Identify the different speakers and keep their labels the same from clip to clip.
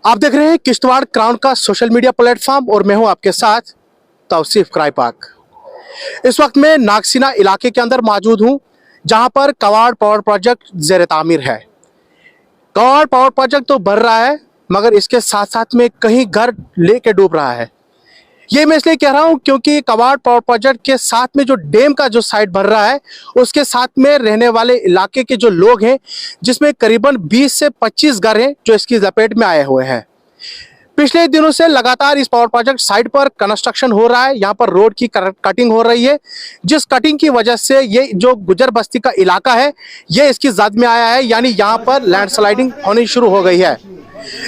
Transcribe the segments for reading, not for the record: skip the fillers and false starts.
Speaker 1: आप देख रहे हैं किश्तवाड़ क्राउन का सोशल मीडिया प्लेटफॉर्म और मैं हूं आपके साथ तौसीफ क्राइपाक। इस वक्त मैं नागसीना इलाके के अंदर मौजूद हूं, जहां पर कवाड़ पावर प्रोजेक्ट जेर तामीर है। कवाड़ पावर प्रोजेक्ट तो बढ़ रहा है, मगर इसके साथ साथ में कहीं घर लेके डूब रहा है। ये मैं इसलिए कह रहा हूं क्योंकि कवाड़ पावर प्रोजेक्ट के साथ में जो डैम का जो साइड बन रहा है, उसके साथ में रहने वाले इलाके के जो लोग हैं, जिसमें करीबन 20 से 25 घर हैं जो इसकी लपेट में आए हुए हैं। पिछले दिनों से लगातार इस पावर प्रोजेक्ट साइट पर कंस्ट्रक्शन हो रहा है। यहाँ पर रोड की कटिंग हो रही है, जिस कटिंग की वजह से ये जो गुजर बस्ती का इलाका है, ये इसकी जद में आया है। यानी यहाँ पर लैंडस्लाइडिंग होनी शुरू हो गई है।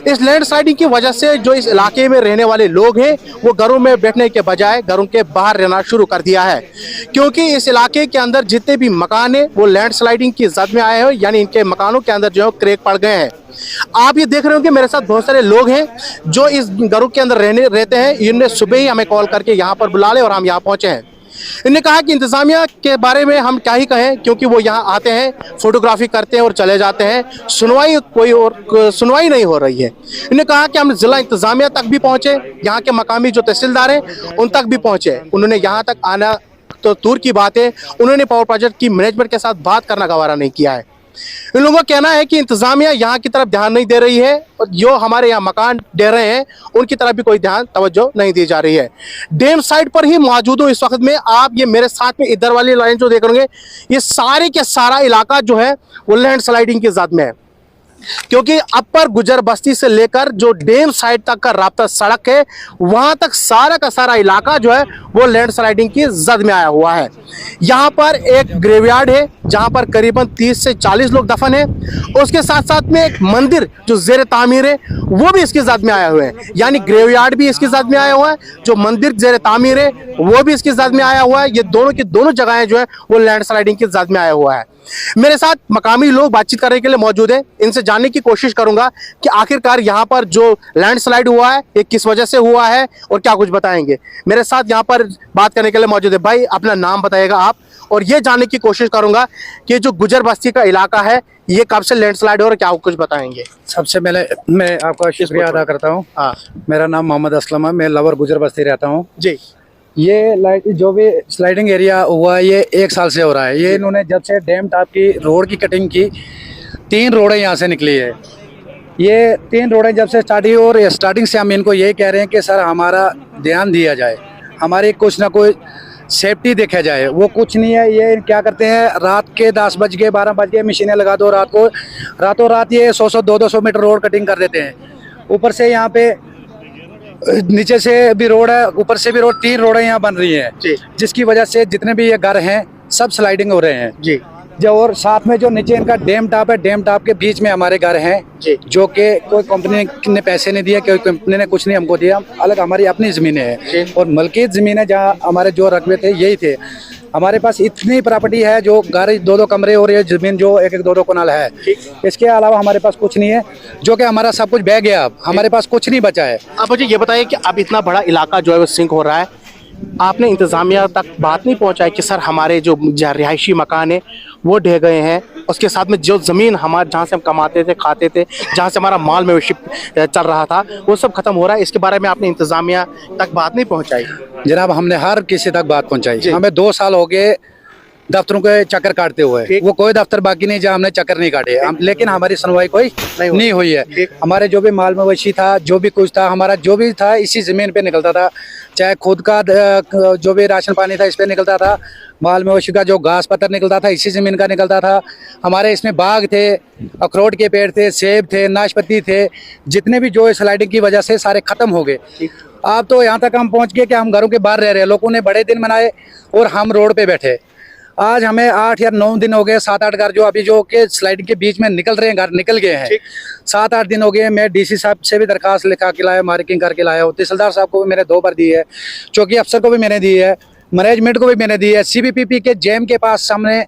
Speaker 1: इस लैंडस्लाइडिंग की वजह से जो इस इलाके में रहने वाले लोग हैं, वो घरों में बैठने के बजाय घरों के बाहर रहना शुरू कर दिया है, क्योंकि इस इलाके के अंदर जितने भी मकान हैं वो लैंडस्लाइडिंग की जद में आए हैं। यानी इनके मकानों के अंदर जो है क्रैक पड़ गए हैं। आप ये देख रहे हो कि मेरे साथ बहुत सारे लोग हैं जो इस घरों के अंदर रहते हैं। इन्होंने सुबह ही हमें कॉल करके यहाँ पर बुला ले और हम यहाँ पहुंचे हैं। इन्होंने कहा कि इंतजामिया के बारे में हम क्या ही कहें, क्योंकि वो यहाँ आते हैं, फोटोग्राफी करते हैं और चले जाते हैं। सुनवाई नहीं हो रही है। इन्होंने कहा कि हम जिला इंतजामिया तक भी पहुंचे, यहाँ के मकामी जो तहसीलदार हैं उन तक भी पहुंचे। उन्होंने यहाँ तक आना तो दूर की बात है, उन्होंने पावर प्रोजेक्ट की मैनेजमेंट के साथ बात करना गवारा नहीं किया है। इन लोगों का कहना है कि इंतजामिया यहाँ की तरफ ध्यान नहीं दे रही है, और जो हमारे यहाँ मकान दे रहे हैं उनकी तरफ भी कोई ध्यान तवज्जो नहीं दी जा रही है। डैम साइड पर ही मौजूद हूँ इस वक्त में। आप ये मेरे साथ में इधर वाली लाइन जो देख रहे होंगे, ये सारे के सारा इलाका जो है वो लैंड स्लाइडिंग की जद में है, क्योंकि अपर गुजर बस्ती से लेकर जो डैम साइड तक का रास्ता सड़क है, वहां तक सारा का सारा इलाका जो है वो लैंड स्लाइडिंग की जद में आया हुआ है। यहाँ पर एक ग्रेवयार्ड है जहां पर करीबन 30 से 40 लोग दफन है। उसके साथ साथ में एक मंदिर जो जेर तामीर है वो भी इसकी जद में आया हुआ है। यानी ग्रेवयार्ड भी इसकी जद में आया हुआ है, जो मंदिर जेर तामीर है वो भी इसकी जद में आया हुआ है। ये दोनों की दोनों जगहें जो है वो लैंड स्लाइडिंग की जद में आया हुआ है। मेरे साथ मकामी लोग बातचीत करने के लिए मौजूद हैं। इनसे जानने की कोशिश करूंगा कि आखिरकार यहाँ पर जो लैंडस्लाइड हुआ है ये किस वजह से हुआ है और क्या कुछ बताएंगे। मेरे साथ यहाँ पर बात करने के लिए मौजूद है। भाई, अपना नाम बताइएगा आप, और ये जानने की कोशिश करूंगा कि जो गुजर बस्ती का इलाका है ये कब से लैंडस्लाइड हो और क्या कुछ बताएंगे।
Speaker 2: सबसे पहले मैं आपका शुक्रिया अदा करता हूँ। मेरा नाम मोहम्मद असलम है, मैं लवर गुजर बस्ती रहता हूँ
Speaker 1: जी।
Speaker 2: ये लाइट जो भी स्लाइडिंग एरिया हुआ है ये 1 साल से हो रहा है। ये इन्होंने जब से डैम टॉप की रोड की कटिंग की, 3 रोडें यहाँ से निकली है। ये 3 रोडें जब से स्टार्ट हुई, और स्टार्टिंग से हम इनको यही कह रहे हैं कि सर हमारा ध्यान दिया जाए, हमारी कुछ ना कोई सेफ्टी देखा जाए। वो कुछ नहीं है। ये क्या करते हैं, रात के 10 बज के 12 बज के मशीनें लगा दो, रातों रात ये 100-200 मीटर रोड कटिंग कर देते हैं। ऊपर से यहाँ पे नीचे से भी रोड है, ऊपर से भी रोड, 3 रोडें यहाँ बन रही हैं, जिसकी वजह से जितने भी ये घर हैं सब स्लाइडिंग हो रहे हैं जी। जो और साथ में जो नीचे इनका डैम टॉप है, डैम टॉप के बीच में हमारे घर हैं, जो कि कोई कंपनी ने पैसे नहीं दिए, कोई कंपनी ने कुछ नहीं हमको दिया। अलग हमारी अपनी ज़मीनें हैं और मलकियत ज़मीन है, जहाँ हमारे जो रकबे थे यही थे। हमारे पास इतनी प्रॉपर्टी है, जो घर 2-2 कमरे और ये ज़मीन जो 1-1, 2-2 कनाल है। इसके अलावा हमारे पास कुछ नहीं है, जो कि हमारा सब कुछ बह गया। अब हमारे पास कुछ नहीं बचा है।
Speaker 1: आप मुझे ये बताइए कि अब इतना बड़ा इलाका जो है वो सिंक हो रहा है, आपने इंतजामिया तक बात नहीं पहुंचाई कि सर हमारे जो रिहायशी मकान है वो ढह गए हैं, उसके साथ में जो ज़मीन हमारे जहाँ से हम कमाते थे, खाते थे, जहाँ से हमारा माल मवेशी चल रहा था, वो सब खत्म हो रहा है। इसके बारे में आपने इंतजामिया तक बात नहीं पहुंचाई?
Speaker 2: जनाब, हमने हर किसी तक बात पहुंचाई। हमें 2 साल हो गए दफ्तरों के चक्कर काटते हुए। वो कोई दफ्तर बाकी नहीं जहाँ हमने चक्कर नहीं काटे, लेकिन हमारी सुनवाई कोई नहीं हुई है। हमारे जो भी माल मवेशी था, जो भी कुछ था, हमारा जो भी था इसी ज़मीन पे निकलता था। चाहे खुद का जो भी राशन पानी था इस पे निकलता था, माल मवेशी का जो घास पत्तर निकलता था इसी ज़मीन का निकलता था। हमारे इसमें बाग थे, अखरोट के पेड़ थे, सेब थे, नाशपाती थे, जितने भी जो स्लाइडिंग की वजह से सारे ख़त्म हो गए। अब तो यहाँ तक हम पहुँच गए कि हम घरों के बाहर रह रहे हैं। लोगों ने बड़े दिन मनाए और हम रोड पे बैठे। आज हमें 8 या 9 दिन हो गए। 7-8 घर जो अभी जो के स्लाइडिंग के बीच में निकल रहे हैं, घर निकल गए हैं। 7-8 दिन हो गए। मैं डीसी साहब से भी दरखास्त लिखा के लाया, मार्किंग करके लाया हूँ। तहसीलदार साहब को भी मैंने 2 बार दी है, चौकी अफसर को भी मैंने दी है, मैनेजमेंट को भी मैंने दी है। CBPP के जेम के पास सामने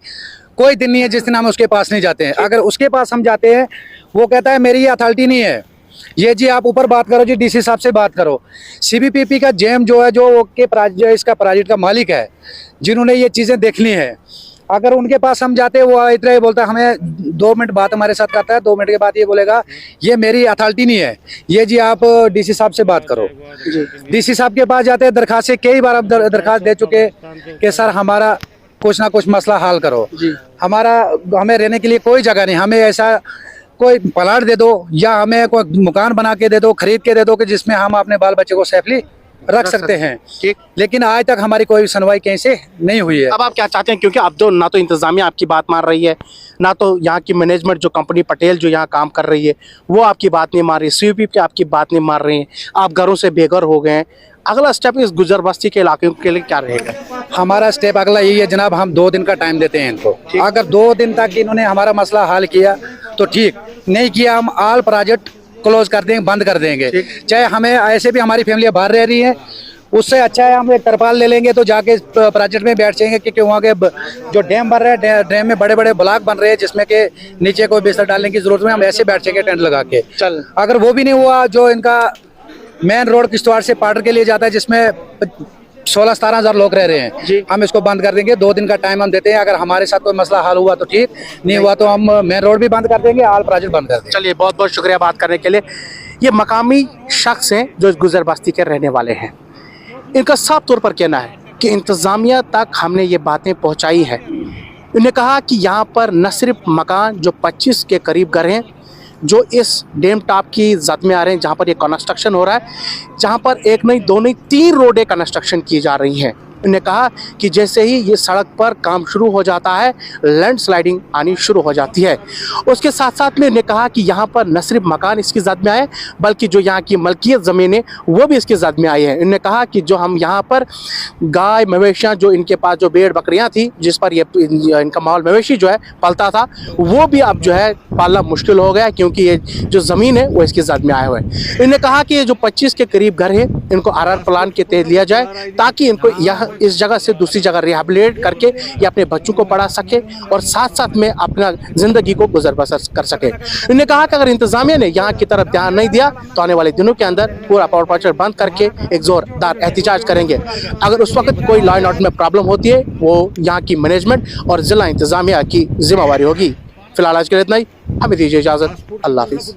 Speaker 2: कोई दिन नहीं है जिस दिन हम उसके पास नहीं जाते हैं। अगर उसके पास हम जाते हैं, वो कहता है मेरी ये अथॉरिटी नहीं है, ये जी आप ऊपर बात करो जी, डीसी साहब से बात करो। CBPP का जेम जो है, जो इसका प्रोजेक्ट का मालिक है, जिन्होंने ये चीज़ें देखनी है, अगर उनके पास हम जाते वो इतना ही बोलता है, हमें 2 मिनट बात हमारे साथ करता है, 2 मिनट के बाद ये बोलेगा ये मेरी अथॉरिटी नहीं है, ये जी आप डीसी साहब से बात करो। डीसी साहब के पास जाते हैं, दरखास्त कई बार अब दरखास्त दे चुके कि सर हमारा कुछ ना कुछ मसला हल करो, हमें रहने के लिए कोई जगह नहीं, हमें ऐसा कोई प्लाट दे दो या हमें कोई मकान बना के दे दो, खरीद के दे दो कि जिसमें हम अपने बाल बच्चे को सेफली रख सकते हैं।
Speaker 1: ठीक।
Speaker 2: लेकिन आज तक हमारी कोई सुनवाई कहीं से नहीं हुई है।
Speaker 1: अब आप क्या चाहते हैं, क्योंकि अब तो ना तो इंतजामिया आपकी बात मान रही है, ना तो यहाँ की मैनेजमेंट जो कंपनी पटेल जो यहाँ काम कर रही है वो आपकी बात नहीं मान रही, सीयूपी की आपकी बात नहीं मान रही है, आप घरों से बेघर हो गए हैं। अगला स्टेप इस गुजर बस्ती के इलाके के लिए क्या रहेगा?
Speaker 2: हमारा स्टेप अगला यही है जनाब, हम 2 दिन का टाइम देते हैं इनको। अगर 2 दिन तक इन्होंने हमारा मसला हल किया तो ठीक, नहीं किया हम ऑल प्रोजेक्ट क्लोज कर देंगे, बंद कर देंगे। चाहे हमें ऐसे भी हमारी फैमिली बाहर रह रही है, उससे अच्छा है हम एक तरपाल ले लेंगे तो जाके प्रोजेक्ट में बैठ जाएंगे, क्योंकि वहाँ के जो डैम बन रहे हैं, डैम में बड़े बड़े ब्लॉक बन रहे हैं जिसमें के नीचे कोई बिस्तर डालने की जरूरत नहीं, हम ऐसे बैठ जाएंगे टेंट लगा के।
Speaker 1: चल
Speaker 2: अगर वो भी नहीं हुआ, जो इनका मेन रोड किश्तवाड़ से पाटर के लिए जाता है जिसमें 16-17 हज़ार लोग रह रहे हैं, हम इसको बंद कर देंगे। 2 दिन का टाइम हम देते हैं, अगर हमारे साथ कोई मसला हल हुआ तो ठीक, नहीं हुआ तो हम मेन रोड भी बंद कर देंगे, ऑल प्रोजेक्ट बंद कर देंगे।
Speaker 1: चलिए, बहुत बहुत शुक्रिया बात करने के लिए। ये मकामी शख्स हैं जो इस गुजर बस्ती के रहने वाले हैं। इनका साफ तौर पर कहना है कि इंतज़ामिया तक हमने ये बातें पहुंचाई है। इन्होंने कहा कि यहाँ पर न सिर्फ मकान जो 25 के करीब घर हैं जो इस डैम टॉप की जद में आ रहे हैं, जहाँ पर ये कंस्ट्रक्शन हो रहा है, जहाँ पर 1 नहीं 2 नहीं 3 रोडें कंस्ट्रक्शन की जा रही हैं। इन्होंने कहा कि जैसे ही ये सड़क पर काम शुरू हो जाता है लैंडस्लाइडिंग आनी शुरू हो जाती है। उसके साथ साथ में इन्होंने कहा कि यहाँ पर न सिर्फ मकान इसकी जद में आए बल्कि जो यहाँ की मलकियत ज़मीनें वो भी इसकी जद में आई हैं। इन्होंने कहा कि जो हम यहाँ पर गाय मवेशियाँ जो इनके पास जो भेड़ बकरियाँ थी जिस पर ये इनका माहौल मवेशी जो है पलता था, वो भी अब जो है पालना मुश्किल हो गया क्योंकि ये जो ज़मीन है वो इसकी जद में आए हुए हैं। इन्होंने कहा कि ये जो 25 के करीब घर हैं इनको RR प्लान के तहत लिया जाए ताकि इनको यह इस जगह से दूसरी जगह रिहेबिलिटेट करके ये अपने बच्चों को पढ़ा सके और साथ साथ में अपना ज़िंदगी को गुजर बसर कर सके। इन्होंने कहा कि अगर इंतज़ामिया ने यहाँ की तरफ ध्यान नहीं दिया तो आने वाले दिनों के अंदर पूरा पावर प्रोजेक्ट बंद करके एक ज़ोरदार एहतिजाज करेंगे। अगर उस वक्त कोई लॉ एंड ऑर्डर में प्रॉब्लम होती है वो यहाँ की मैनेजमेंट और ज़िला इंतज़ामिया की जिम्मेवारी होगी। फिलहाल आज के लिए इतना ही, हमें दीजिए इजाज़त। अल्लाह हाफिज़।